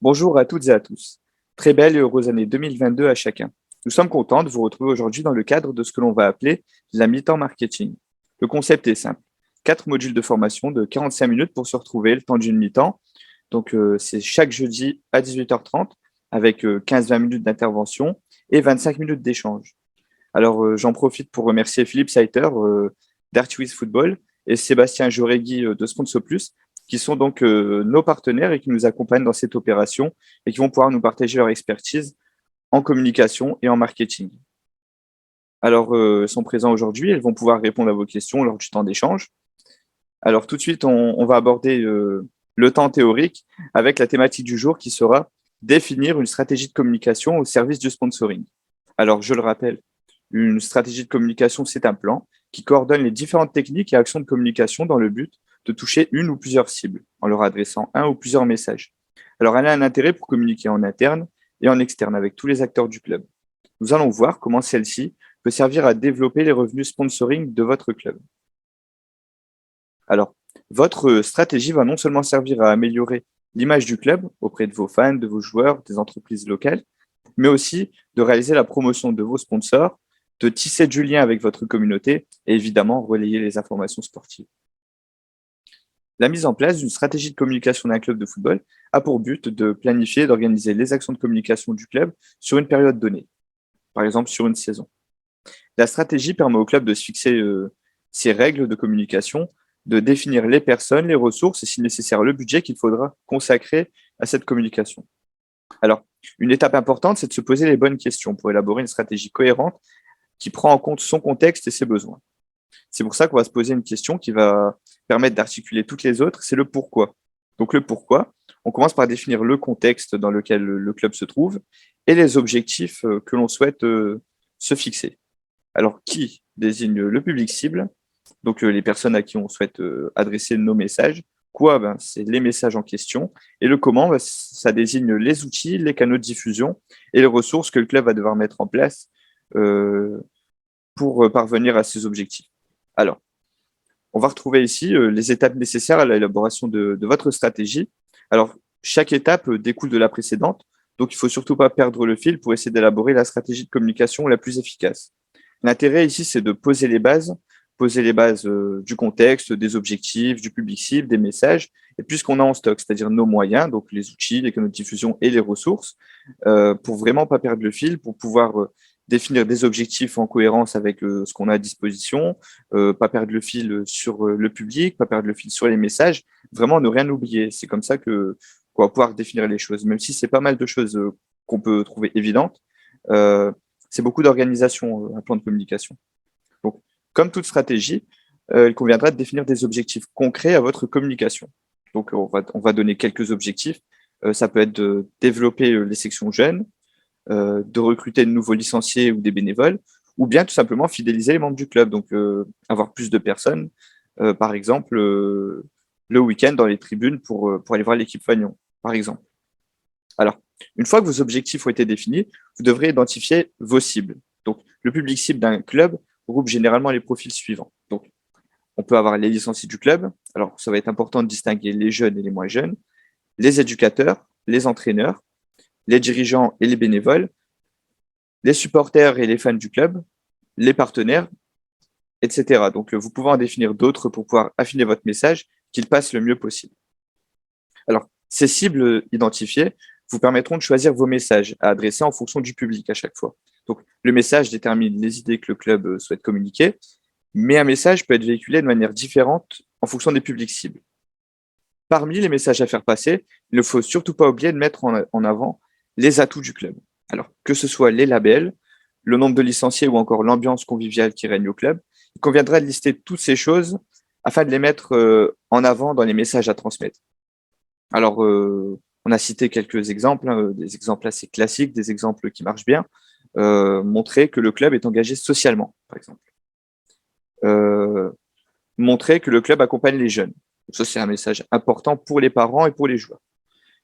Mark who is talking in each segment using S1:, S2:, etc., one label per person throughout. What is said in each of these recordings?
S1: Bonjour à toutes et à tous. Très belle et heureuse année 2022 à chacun. Nous sommes contents de vous retrouver aujourd'hui dans le cadre de ce que l'on va appeler la mi-temps marketing. Le concept est simple. 4 modules de formation de 45 minutes pour se retrouver le temps d'une mi-temps. Donc, c'est chaque jeudi à 18h30 avec 15-20 minutes d'intervention et 25 minutes d'échange. Alors, j'en profite pour remercier Philippe Saiter d'Artwiz Football et Sébastien Joregui de Sponsor Plus, qui sont donc nos partenaires et qui nous accompagnent dans cette opération et qui vont pouvoir nous partager leur expertise en communication et en marketing. Alors, elles sont présents aujourd'hui, elles vont pouvoir répondre à vos questions lors du temps d'échange. Alors, tout de suite, on va aborder le temps théorique avec la thématique du jour qui sera définir une stratégie de communication au service du sponsoring. Alors, je le rappelle, une stratégie de communication, c'est un plan qui coordonne les différentes techniques et actions de communication dans le but de toucher une ou plusieurs cibles en leur adressant un ou plusieurs messages. Alors, elle a un intérêt pour communiquer en interne et en externe avec tous les acteurs du club. Nous allons voir comment celle-ci peut servir à développer les revenus sponsoring de votre club. Alors, votre stratégie va non seulement servir à améliorer l'image du club auprès de vos fans, de vos joueurs, des entreprises locales, mais aussi de réaliser la promotion de vos sponsors, de tisser du lien avec votre communauté et évidemment relayer les informations sportives. La mise en place d'une stratégie de communication d'un club de football a pour but de planifier et d'organiser les actions de communication du club sur une période donnée, par exemple sur une saison. La stratégie permet au club de se fixer ses règles de communication, de définir les personnes, les ressources et si nécessaire le budget qu'il faudra consacrer à cette communication. Alors, une étape importante, c'est de se poser les bonnes questions pour élaborer une stratégie cohérente qui prend en compte son contexte et ses besoins. C'est pour ça qu'on va se poser une question qui va permettre d'articuler toutes les autres, c'est le pourquoi. Donc le pourquoi, on commence par définir le contexte dans lequel le club se trouve et les objectifs que l'on souhaite se fixer. Alors qui désigne le public cible, donc les personnes à qui on souhaite adresser nos messages. Quoi, c'est les messages en question. Et le comment, ça désigne les outils, les canaux de diffusion et les ressources que le club va devoir mettre en place pour parvenir à ces objectifs. Alors, on va retrouver ici les étapes nécessaires à l'élaboration de votre stratégie. Alors, chaque étape découle de la précédente, donc il ne faut surtout pas perdre le fil pour essayer d'élaborer la stratégie de communication la plus efficace. L'intérêt ici, c'est de poser les bases du contexte, des objectifs, du public cible, des messages, et puis ce qu'on a en stock, c'est-à-dire nos moyens, donc les outils, les canaux de diffusion et les ressources, pour vraiment pas perdre le fil, pour pouvoir définir des objectifs en cohérence avec ce qu'on a à disposition, pas perdre le fil sur le public, pas perdre le fil sur les messages, vraiment ne rien oublier. C'est comme ça qu'on va pouvoir définir les choses, même si c'est pas mal de choses qu'on peut trouver évidentes. C'est beaucoup d'organisation, un plan de communication. Donc, comme toute stratégie, il conviendra de définir des objectifs concrets à votre communication. Donc, on va donner quelques objectifs. Ça peut être de développer les sections jeunes, de recruter de nouveaux licenciés ou des bénévoles, ou bien tout simplement fidéliser les membres du club, donc avoir plus de personnes, par exemple, le week-end dans les tribunes pour aller voir l'équipe Fagnon, par exemple. Alors, une fois que vos objectifs ont été définis, vous devrez identifier vos cibles. Donc, le public cible d'un club regroupe généralement les profils suivants. Donc, on peut avoir les licenciés du club. Alors, ça va être important de distinguer les jeunes et les moins jeunes, les éducateurs, les entraîneurs, les dirigeants et les bénévoles, les supporters et les fans du club, les partenaires, etc. Donc, vous pouvez en définir d'autres pour pouvoir affiner votre message, qu'il passe le mieux possible. Alors, ces cibles identifiées vous permettront de choisir vos messages à adresser en fonction du public à chaque fois. Donc, le message détermine les idées que le club souhaite communiquer, mais un message peut être véhiculé de manière différente en fonction des publics cibles. Parmi les messages à faire passer, il ne faut surtout pas oublier de mettre en avant les atouts du club. Alors, que ce soit les labels, le nombre de licenciés ou encore l'ambiance conviviale qui règne au club, il conviendra de lister toutes ces choses afin de les mettre en avant dans les messages à transmettre. Alors, on a cité quelques exemples, des exemples assez classiques, des exemples qui marchent bien. Montrer que le club est engagé socialement, par exemple. Montrer que le club accompagne les jeunes. Ça, c'est un message important pour les parents et pour les joueurs.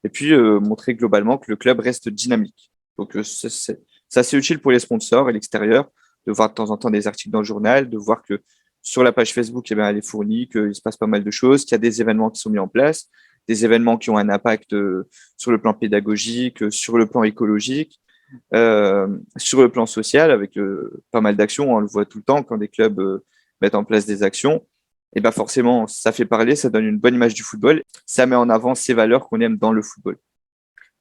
S1: Et puis, montrer globalement que le club reste dynamique. Donc, c'est assez utile pour les sponsors et l'extérieur de voir de temps en temps des articles dans le journal, de voir que sur la page Facebook, eh bien, elle est fournie, qu'il se passe pas mal de choses, qu'il y a des événements qui sont mis en place, des événements qui ont un impact sur le plan pédagogique, sur le plan écologique, sur le plan social, avec pas mal d'actions. On le voit tout le temps quand des clubs mettent en place des actions. Et ben forcément, ça fait parler, ça donne une bonne image du football, ça met en avant ces valeurs qu'on aime dans le football.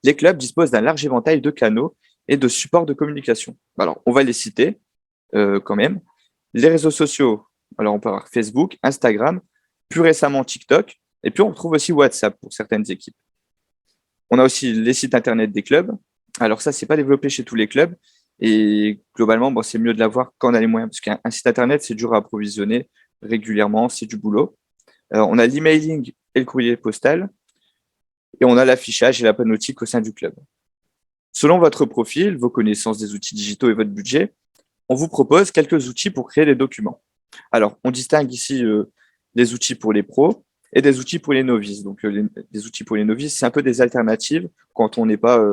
S1: Les clubs disposent d'un large éventail de canaux et de supports de communication. Alors, on va les citer quand même. Les réseaux sociaux, alors on peut avoir Facebook, Instagram, plus récemment TikTok, et puis on retrouve aussi WhatsApp pour certaines équipes. On a aussi les sites internet des clubs. Alors ça, c'est pas développé chez tous les clubs, et globalement, bon, c'est mieux de l'avoir quand on a les moyens, parce qu'un site internet, c'est dur à approvisionner régulièrement, c'est du boulot. On a l'emailing et le courrier postal, et on a l'affichage et la panoptique au sein du club. Selon votre profil, vos connaissances des outils digitaux et votre budget, on vous propose quelques outils pour créer des documents. Alors, on distingue ici des outils pour les pros et des outils pour les novices. Donc, les outils pour les novices, c'est un peu des alternatives quand on n'est pas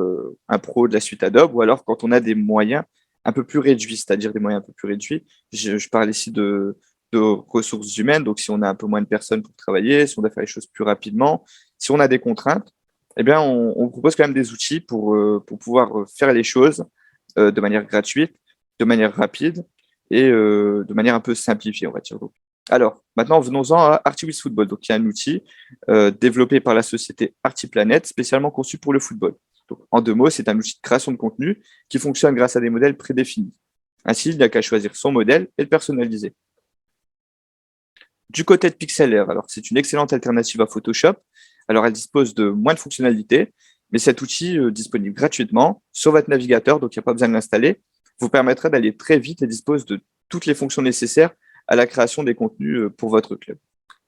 S1: un pro de la suite Adobe ou alors quand on a des moyens un peu plus réduits, c'est-à-dire des moyens un peu plus réduits. Je parle ici de ressources humaines, donc si on a un peu moins de personnes pour travailler, si on doit faire les choses plus rapidement, si on a des contraintes, eh bien, on propose quand même des outils pour pouvoir faire les choses de manière gratuite, de manière rapide et de manière un peu simplifiée, on va dire. Donc. Alors, maintenant, venons-en à Artiwiz Football, donc, qui est un outil développé par la société Artiplanet, spécialement conçu pour le football. Donc, en 2 mots, c'est un outil de création de contenu qui fonctionne grâce à des modèles prédéfinis. Ainsi, il n'y a qu'à choisir son modèle et le personnaliser. Du côté de Pixlr, alors c'est une excellente alternative à Photoshop. Alors, elle dispose de moins de fonctionnalités, mais cet outil disponible gratuitement sur votre navigateur, donc il n'y a pas besoin de l'installer, vous permettra d'aller très vite et dispose de toutes les fonctions nécessaires à la création des contenus pour votre club.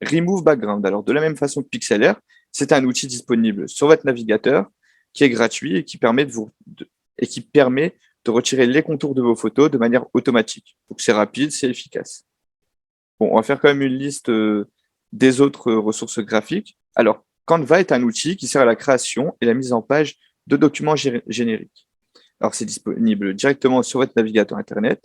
S1: Remove Background, alors de la même façon que Pixlr, c'est un outil disponible sur votre navigateur qui est gratuit et qui permet de retirer les contours de vos photos de manière automatique. Donc c'est rapide, c'est efficace. Bon, on va faire quand même une liste des autres ressources graphiques. Alors, Canva est un outil qui sert à la création et la mise en page de documents génériques. Alors, c'est disponible directement sur votre navigateur Internet.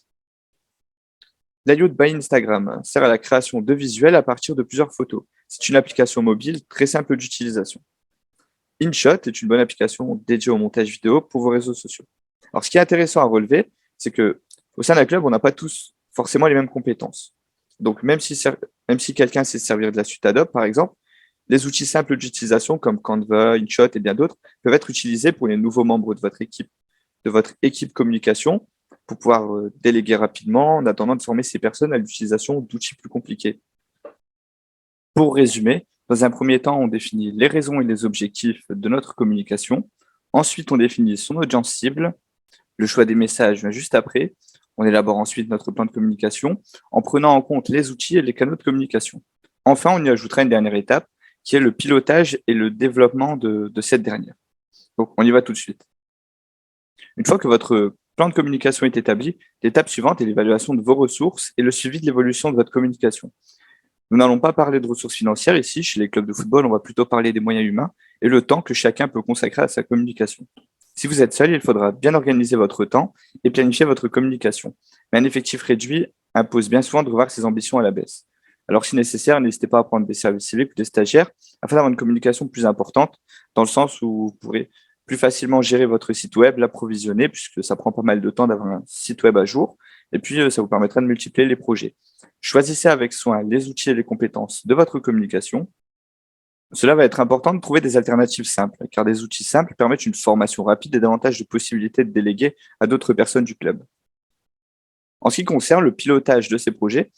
S1: Layout by Instagram sert à la création de visuels à partir de plusieurs photos. C'est une application mobile très simple d'utilisation. InShot est une bonne application dédiée au montage vidéo pour vos réseaux sociaux. Alors, ce qui est intéressant à relever, c'est qu'au sein d'un club, on n'a pas tous forcément les mêmes compétences. Donc, même si quelqu'un sait se servir de la suite Adobe, par exemple, les outils simples d'utilisation comme Canva, InShot et bien d'autres peuvent être utilisés pour les nouveaux membres de votre équipe communication pour pouvoir déléguer rapidement en attendant de former ces personnes à l'utilisation d'outils plus compliqués. Pour résumer, dans un premier temps, on définit les raisons et les objectifs de notre communication. Ensuite, on définit son audience cible. Le choix des messages vient juste après. On élabore ensuite notre plan de communication en prenant en compte les outils et les canaux de communication. Enfin, on y ajoutera une dernière étape qui est le pilotage et le développement de cette dernière. Donc, on y va tout de suite. Une fois que votre plan de communication est établi, l'étape suivante est l'évaluation de vos ressources et le suivi de l'évolution de votre communication. Nous n'allons pas parler de ressources financières ici, chez les clubs de football, on va plutôt parler des moyens humains et le temps que chacun peut consacrer à sa communication. Si vous êtes seul, il faudra bien organiser votre temps et planifier votre communication. Mais un effectif réduit impose bien souvent de revoir ses ambitions à la baisse. Alors, si nécessaire, n'hésitez pas à prendre des services civiques ou des stagiaires afin d'avoir une communication plus importante, dans le sens où vous pourrez plus facilement gérer votre site web, l'approvisionner, puisque ça prend pas mal de temps d'avoir un site web à jour, et puis ça vous permettra de multiplier les projets. Choisissez avec soin les outils et les compétences de votre communication. Cela va être important de trouver des alternatives simples, car des outils simples permettent une formation rapide et davantage de possibilités de déléguer à d'autres personnes du club. En ce qui concerne le pilotage de ces projets,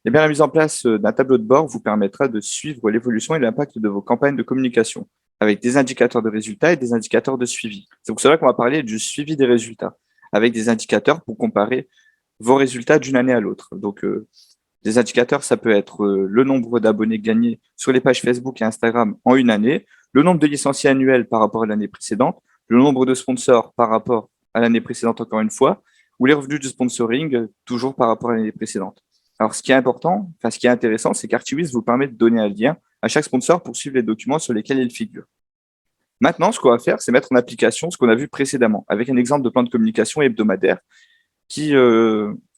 S1: eh bien, la mise en place d'un tableau de bord vous permettra de suivre l'évolution et l'impact de vos campagnes de communication, avec des indicateurs de résultats et des indicateurs de suivi. C'est pour cela qu'on va parler du suivi des résultats, avec des indicateurs pour comparer vos résultats d'une année à l'autre. Donc, des indicateurs, ça peut être le nombre d'abonnés gagnés sur les pages Facebook et Instagram en une année, le nombre de licenciés annuels par rapport à l'année précédente, le nombre de sponsors par rapport à l'année précédente encore une fois, ou les revenus du sponsoring toujours par rapport à l'année précédente. Alors, ce qui est intéressant, c'est qu'Artiwiz vous permet de donner un lien à chaque sponsor pour suivre les documents sur lesquels il figure. Maintenant, ce qu'on va faire, c'est mettre en application ce qu'on a vu précédemment, avec un exemple de plan de communication hebdomadaire qui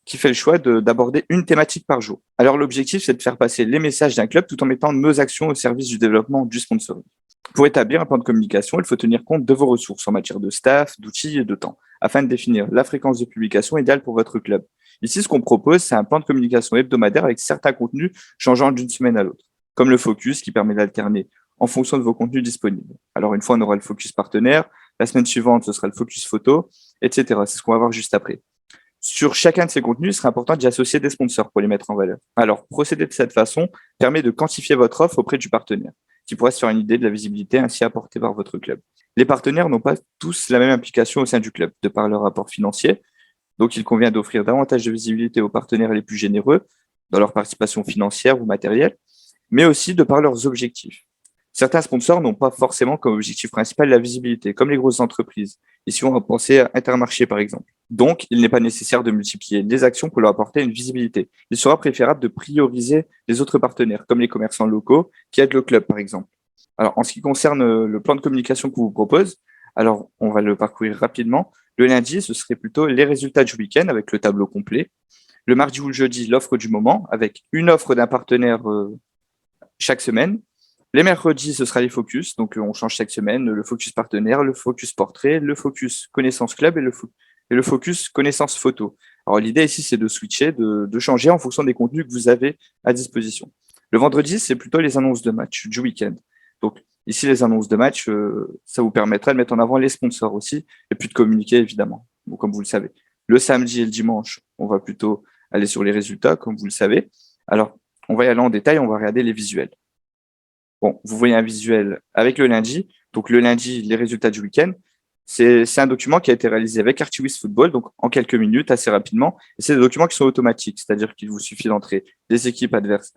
S1: qui fait le choix d'aborder une thématique par jour. Alors l'objectif, c'est de faire passer les messages d'un club tout en mettant nos actions au service du développement du sponsoring. Pour établir un plan de communication, il faut tenir compte de vos ressources en matière de staff, d'outils et de temps, afin de définir la fréquence de publication idéale pour votre club. Ici, ce qu'on propose, c'est un plan de communication hebdomadaire avec certains contenus changeant d'une semaine à l'autre, comme le focus qui permet d'alterner en fonction de vos contenus disponibles. Alors une fois, on aura le focus partenaire, la semaine suivante, ce sera le focus photo, etc. C'est ce qu'on va voir juste après. Sur chacun de ces contenus, il sera important d'y associer des sponsors pour les mettre en valeur. Alors, procéder de cette façon permet de quantifier votre offre auprès du partenaire, qui pourra se faire une idée de la visibilité ainsi apportée par votre club. Les partenaires n'ont pas tous la même implication au sein du club, de par leur rapport financier. Donc, il convient d'offrir davantage de visibilité aux partenaires les plus généreux dans leur participation financière ou matérielle, mais aussi de par leurs objectifs. Certains sponsors n'ont pas forcément comme objectif principal la visibilité, comme les grosses entreprises. Ici, on va penser à Intermarché, par exemple. Donc, il n'est pas nécessaire de multiplier les actions pour leur apporter une visibilité. Il sera préférable de prioriser les autres partenaires, comme les commerçants locaux qui aident le club, par exemple. Alors, en ce qui concerne le plan de communication qu'on vous propose, alors on va le parcourir rapidement. Le lundi, ce serait plutôt les résultats du week-end avec le tableau complet. Le mardi ou le jeudi, l'offre du moment avec une offre d'un partenaire chaque semaine. Les mercredis, ce sera les focus, donc on change chaque semaine, le focus partenaire, le focus portrait, le focus connaissance club et le focus connaissance photo. Alors l'idée ici, c'est de switcher, de changer en fonction des contenus que vous avez à disposition. Le vendredi, c'est plutôt les annonces de match du week-end. Donc ici, les annonces de match, ça vous permettra de mettre en avant les sponsors aussi, et puis de communiquer évidemment, bon, comme vous le savez. Le samedi et le dimanche, on va plutôt aller sur les résultats, comme vous le savez. Alors, on va y aller en détail, on va regarder les visuels. Bon, vous voyez un visuel avec le lundi. Donc, le lundi, les résultats du week-end. C'est un document qui a été réalisé avec Archviz Football, donc en quelques minutes, assez rapidement. Et c'est des documents qui sont automatiques, c'est-à-dire qu'il vous suffit d'entrer les équipes adverses,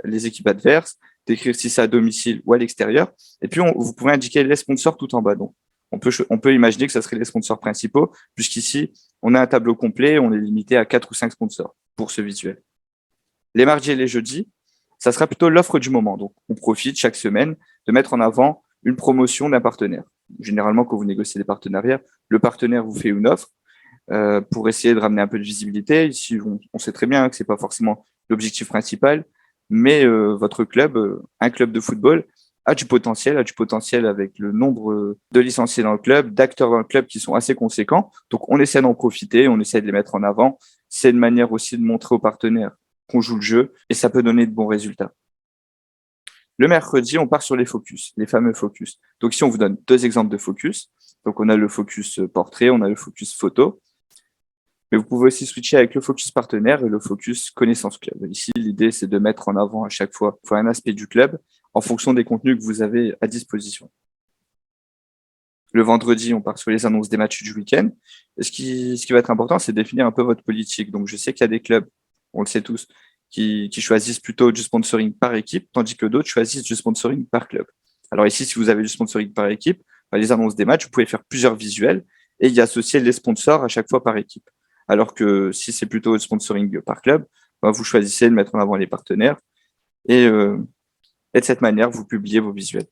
S1: d'écrire si c'est à domicile ou à l'extérieur. Et puis, vous pouvez indiquer les sponsors tout en bas. Donc, on peut imaginer que ça serait les sponsors principaux, puisqu'ici, on a un tableau complet, on est limité à 4 ou 5 sponsors pour ce visuel. Les mardis et les jeudis, ça sera plutôt l'offre du moment. Donc, on profite chaque semaine de mettre en avant une promotion d'un partenaire. Généralement, quand vous négociez des partenariats, le partenaire vous fait une offre pour essayer de ramener un peu de visibilité. Ici, on sait très bien que c'est pas forcément l'objectif principal, mais votre club, un club de football, a du potentiel avec le nombre de licenciés dans le club, d'acteurs dans le club qui sont assez conséquents. Donc, on essaie d'en profiter, on essaie de les mettre en avant. C'est une manière aussi de montrer aux partenaires qu'on joue le jeu et ça peut donner de bons résultats. Le mercredi, on part sur les focus, les fameux focus. Donc ici, on vous donne 2 exemples de focus. Donc on a le focus portrait, on a le focus photo. Mais vous pouvez aussi switcher avec le focus partenaire et le focus connaissance club. Ici, l'idée, c'est de mettre en avant à chaque fois un aspect du club en fonction des contenus que vous avez à disposition. Le vendredi, on part sur les annonces des matchs du week-end. Et ce qui va être important, c'est de définir un peu votre politique. Donc je sais qu'il y a des clubs, on le sait tous, qui choisissent plutôt du sponsoring par équipe, tandis que d'autres choisissent du sponsoring par club. Alors ici, si vous avez du sponsoring par équipe, les annonces des matchs, vous pouvez faire plusieurs visuels et y associer les sponsors à chaque fois par équipe. Alors que si c'est plutôt le sponsoring par club, vous choisissez de mettre en avant les partenaires et de cette manière, vous publiez vos visuels.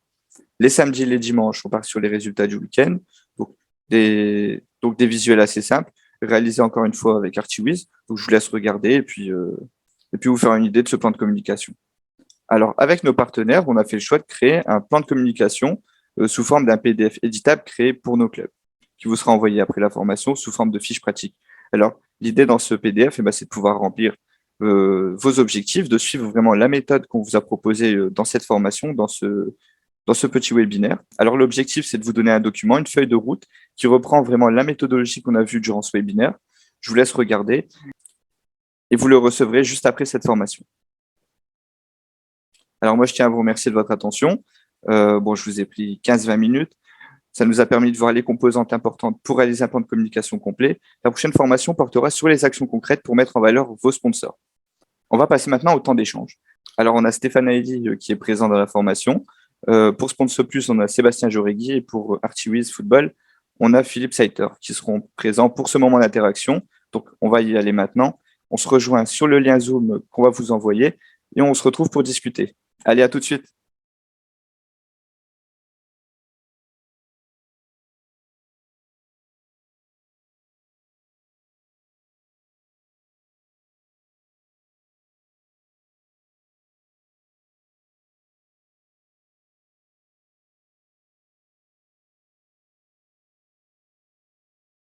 S1: Les samedis et les dimanches, on part sur les résultats du week-end, donc des visuels assez simples, réalisés encore une fois avec Archviz. Donc je vous laisse regarder et puis vous faire une idée de ce plan de communication. Alors, avec nos partenaires, on a fait le choix de créer un plan de communication sous forme d'un PDF éditable créé pour nos clubs, qui vous sera envoyé après la formation sous forme de fiches pratiques. Alors, l'idée dans ce PDF, c'est de pouvoir remplir vos objectifs, de suivre vraiment la méthode qu'on vous a proposée dans cette formation, dans ce petit webinaire. Alors, l'objectif, c'est de vous donner un document, une feuille de route qui reprend vraiment la méthodologie qu'on a vue durant ce webinaire. Je vous laisse regarder et vous le recevrez juste après cette formation. Alors moi, je tiens à vous remercier de votre attention. Je vous ai pris 15-20 minutes. Ça nous a permis de voir les composantes importantes pour réaliser un plan de communication complet. La prochaine formation portera sur les actions concrètes pour mettre en valeur vos sponsors. On va passer maintenant au temps d'échange. Alors, on a Stéphane Haïli qui est présent dans la formation. Pour Sponsor Plus, on a Sébastien Joregui et pour Archviz Football, on a Philippe Saiter qui seront présents pour ce moment d'interaction. Donc, on va y aller maintenant. On se rejoint sur le lien Zoom qu'on va vous envoyer et on se retrouve pour discuter. Allez, à tout de suite.